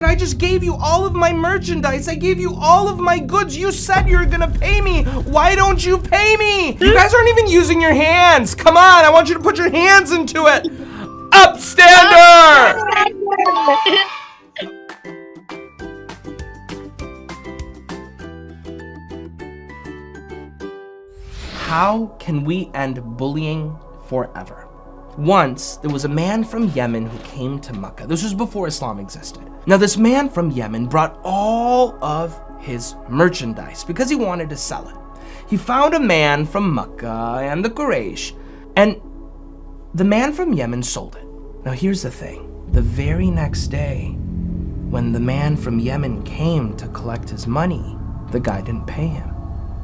I just gave you all of my merchandise. I gave you all of my goods. You said you're gonna pay me. Why don't you pay me? You guys aren't even using your hands. Come on, I want you to put your hands into it. Upstander! How can we end bullying forever? Once, there was a man from Yemen who came to Makkah. This was before Islam existed. Now, this man from Yemen brought all of his merchandise because he wanted to sell it. He found a man from Makkah and the Quraysh, and the man from Yemen sold it. Now, here's the thing. The very next day, when the man from Yemen came to collect his money, the guy didn't pay him.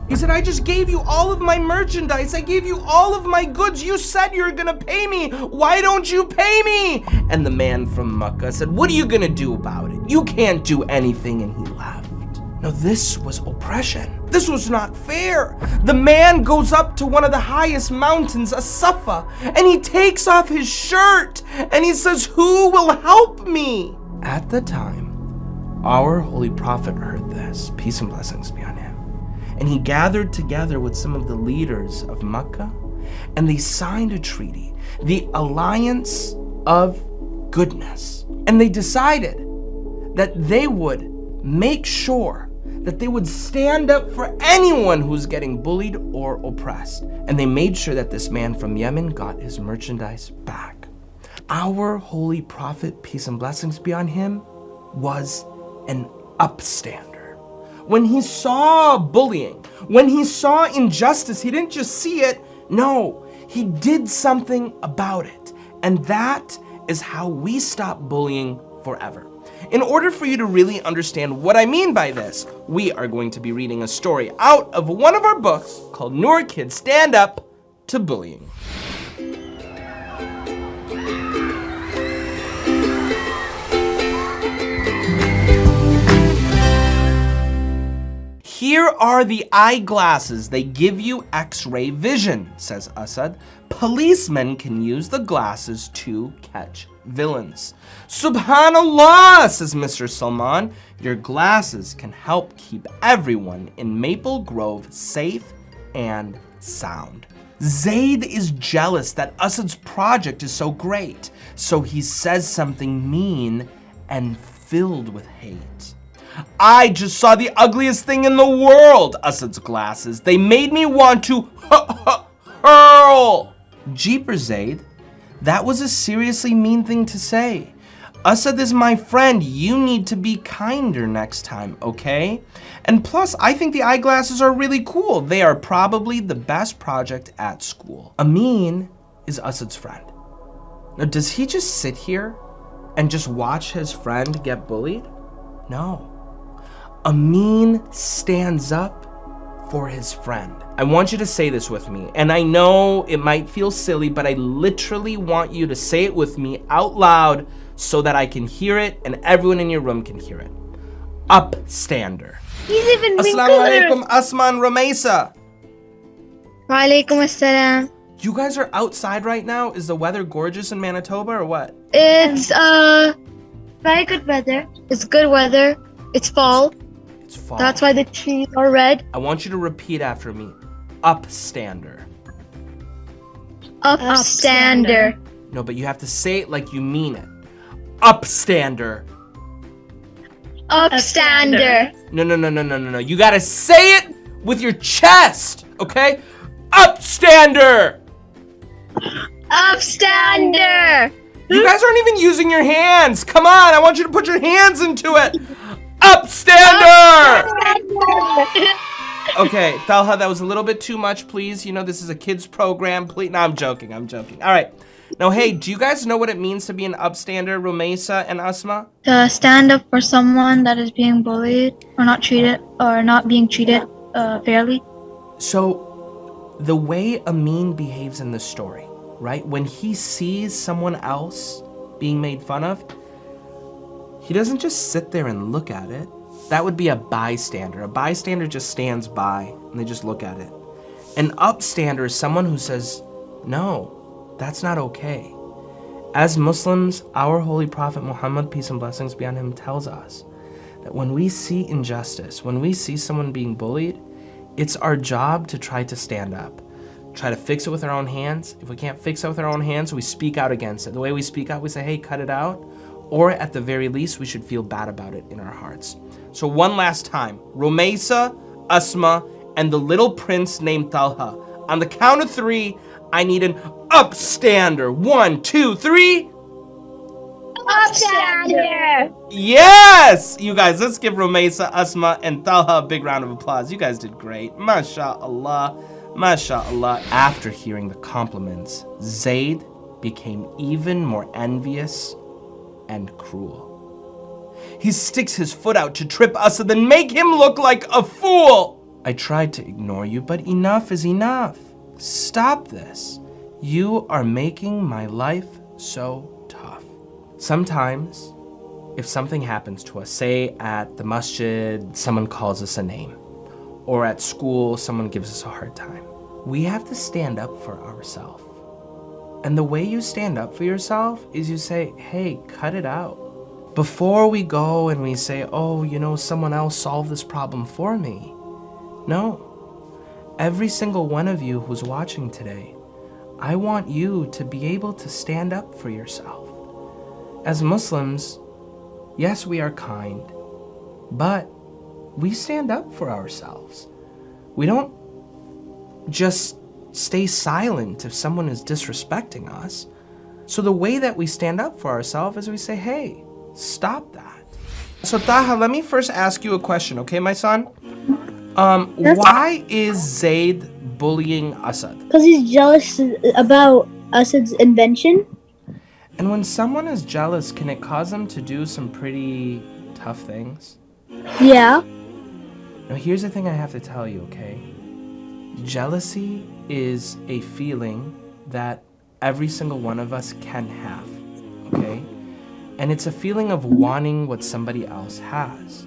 He said, I just gave you all of my merchandise. I gave you all of my goods. You said you're gonna pay me. Why don't you pay me? And the man from Makkah said, what are you gonna do about it? You can't do anything, and he left. Now, this was oppression. This was not fair. The man goes up to one of the highest mountains, a Safa, and he takes off his shirt, and he says, who will help me? At the time, our Holy Prophet heard this, peace and blessings be on him. And he gathered together with some of the leaders of Makkah, and they signed a treaty, the Alliance of Goodness. And they decided that they would make sure that they would stand up for anyone who's getting bullied or oppressed. And they made sure that this man from Yemen got his merchandise back. Our Holy Prophet, peace and blessings be on him, was an upstander. When he saw bullying, when he saw injustice, he didn't just see it. No, he did something about it. And that is how we stop bullying forever. In order for you to really understand what I mean by this, we are going to be reading a story out of one of our books called Noor Kids Stand Up to Bullying. Here are the eyeglasses. They give you X-ray vision, says Asad. Policemen can use the glasses to catch villains. Subhanallah, says Mr. Salman. Your glasses can help keep everyone in Maple Grove safe and sound. Zaid is jealous that Asad's project is so great, so he says something mean and filled with hate. I just saw the ugliest thing in the world, Asad's glasses. They made me want to hurl. Jeepers, Zaid, that was a seriously mean thing to say. Asad is my friend. You need to be kinder next time, okay? And plus, I think the eyeglasses are really cool. They are probably the best project at school. Amin is Asad's friend. Now, does he just sit here and just watch his friend get bullied? No. Amin stands up for his friend. I want you to say this with me, and I know it might feel silly, but I literally want you to say it with me out loud so that I can hear it and everyone in your room can hear it. Upstander. He's even being Assalamu alaikum, Asman Rumaisa. Wa alaikum assalam. You guys are outside right now? Is the weather gorgeous in Manitoba or what? It's very good weather. It's good weather. It's fall. It's fall. That's why the trees are red. I want you to repeat after me. Upstander. Upstander. No, but you have to say it like you mean it. Upstander. Upstander. No. You gotta say it with your chest, okay? Upstander. Upstander. You guys aren't even using your hands. Come on, I want you to put your hands into it. Upstander. Okay, Talha, that was a little bit too much, please. You know, this is a kids program. Please, no, I'm joking. All right. Now, hey, do you guys know what it means to be an upstander, Rumaisa and Asma? To stand up for someone that is being bullied or not being treated fairly. So, the way Amin behaves in this story, right? When he sees someone else being made fun of, he doesn't just sit there and look at it. That would be a bystander. A bystander just stands by and they just look at it. An upstander is someone who says, no, that's not okay. As Muslims, our Holy Prophet Muhammad, peace and blessings be on him, tells us that when we see injustice, when we see someone being bullied, it's our job to try to stand up, try to fix it with our own hands. If we can't fix it with our own hands, we speak out against it. The way we speak out, we say, hey, cut it out. Or at the very least, we should feel bad about it in our hearts. So one last time, Rumaysa, Asma, and the little prince named Talha. On the count of 3, I need an upstander. 1, 2, 3. Upstander! Yes! You guys, let's give Rumaysa, Asma, and Talha a big round of applause. You guys did great. MashaAllah. MashaAllah. After hearing the compliments, Zayd became even more envious and cruel. He sticks his foot out to trip Asad and make him look like a fool. I tried to ignore you, but enough is enough. Stop this. You are making my life so tough. Sometimes, if something happens to us, say at the masjid, someone calls us a name, or at school, someone gives us a hard time, we have to stand up for ourselves. And the way you stand up for yourself is you say, hey, cut it out. Before we go and we say, oh, you know, someone else solved this problem for me. No. Every single one of you who's watching today, I want you to be able to stand up for yourself. As Muslims, yes, we are kind, but we stand up for ourselves. We don't just stay silent if someone is disrespecting us. So the way that we stand up for ourselves is we say, hey, stop that. So Taha, let me first ask you a question, okay, my son? Why is Zayd bullying Asad? Because he's jealous about Asad's invention. And when someone is jealous, can it cause them to do some pretty tough things? Yeah. Now here's the thing I have to tell you, okay? Jealousy is a feeling that every single one of us can have, okay? And it's a feeling of wanting what somebody else has.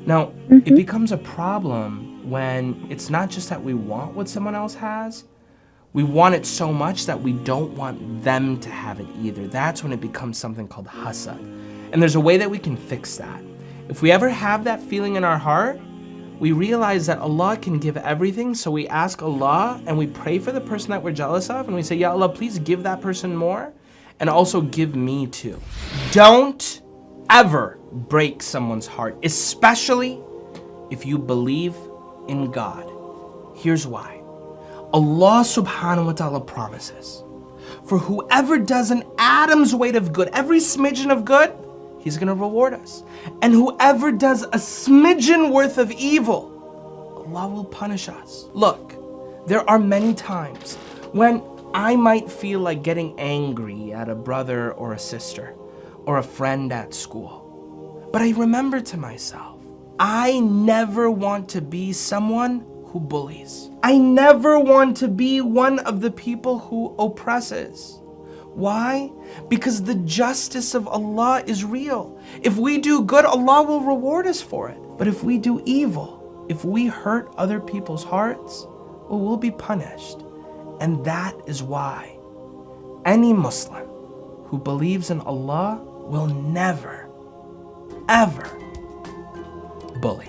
Now, it becomes a problem when it's not just that we want what someone else has, we want it so much that we don't want them to have it either. That's when it becomes something called hasad. And there's a way that we can fix that. If we ever have that feeling in our heart, we realize that Allah can give everything, so we ask Allah and we pray for the person that we're jealous of, and we say, Ya Allah, please give that person more, and also give me too. Don't ever break someone's heart, especially if you believe in God. Here's why. Allah subhanahu wa ta'ala promises, for whoever does an atom's weight of good, every smidgen of good, He's gonna reward us. And whoever does a smidgen worth of evil, Allah will punish us. Look, there are many times when I might feel like getting angry at a brother or a sister or a friend at school. But I remember to myself, I never want to be someone who bullies. I never want to be one of the people who oppresses. Why? Because the justice of Allah is real. If we do good, Allah will reward us for it. But if we do evil, if we hurt other people's hearts, well, we'll be punished. And that is why any Muslim who believes in Allah will never, ever bully.